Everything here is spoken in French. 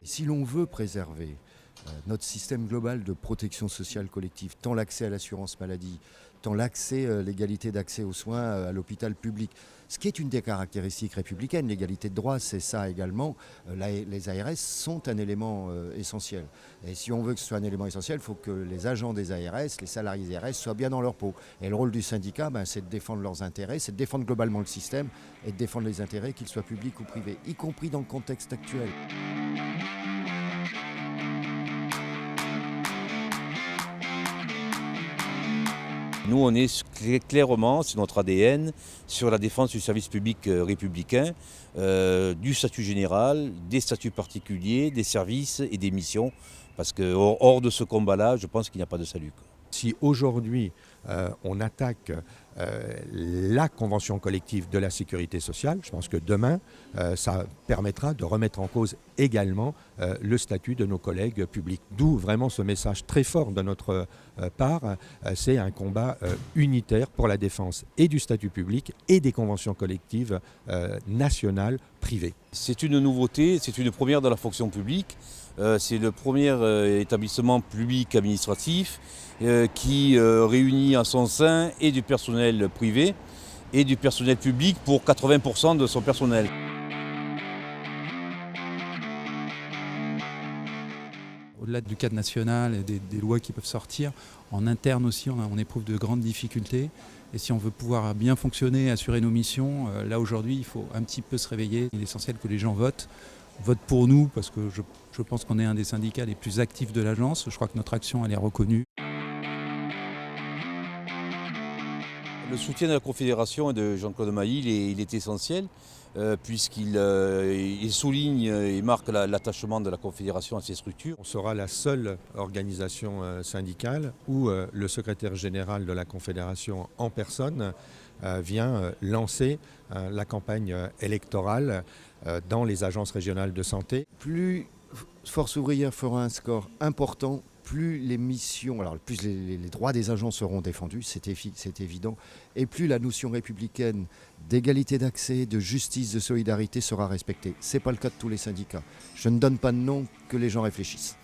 Si l'on veut préserver notre système global de protection sociale collective, tant l'accès à l'assurance maladie, tant l'égalité d'accès aux soins à l'hôpital public, ce qui est une des caractéristiques républicaines, l'égalité de droit, c'est ça également. Les ARS sont un élément essentiel. Et si on veut que ce soit un élément essentiel, il faut que les agents des ARS, les salariés des ARS soient bien dans leur peau. Et le rôle du syndicat, c'est de défendre leurs intérêts, c'est de défendre globalement le système et de défendre les intérêts, qu'ils soient publics ou privés, y compris dans le contexte actuel. Nous, on est clairement, c'est notre ADN, sur la défense du service public républicain, du statut général, des statuts particuliers, des services et des missions. Parce que hors de ce combat-là, je pense qu'il n'y a pas de salut. Si aujourd'hui on attaque la convention collective de la sécurité sociale, je pense que demain, ça permettra de remettre en cause également le statut de nos collègues publics. D'où vraiment ce message très fort de notre part, c'est un combat unitaire pour la défense et du statut public et des conventions collectives nationales privées. C'est une nouveauté, c'est une première dans la fonction publique. C'est le premier établissement public administratif qui réunit en son sein et du personnel privé et du personnel public pour 80% de son personnel. Au-delà du cadre national et des lois qui peuvent sortir, en interne aussi, on éprouve de grandes difficultés. Et si on veut pouvoir bien fonctionner, assurer nos missions, là aujourd'hui, il faut un petit peu se réveiller. Il est essentiel que les gens votent pour nous, parce que je pense qu'on est un des syndicats les plus actifs de l'agence. Je crois que notre action, elle est reconnue. Le soutien de la Confédération et de Jean-Claude Mailly, il est essentiel, puisqu'il souligne et marque l'attachement de la Confédération à ces structures. On sera la seule organisation syndicale où le secrétaire général de la Confédération en personne vient lancer la campagne électorale dans les agences régionales de santé. Plus Force ouvrière fera un score important, plus les missions, alors plus les droits des agents seront défendus, c'est évident, et plus la notion républicaine d'égalité d'accès, de justice, de solidarité sera respectée. Ce n'est pas le cas de tous les syndicats. Je ne donne pas de nom, que les gens réfléchissent.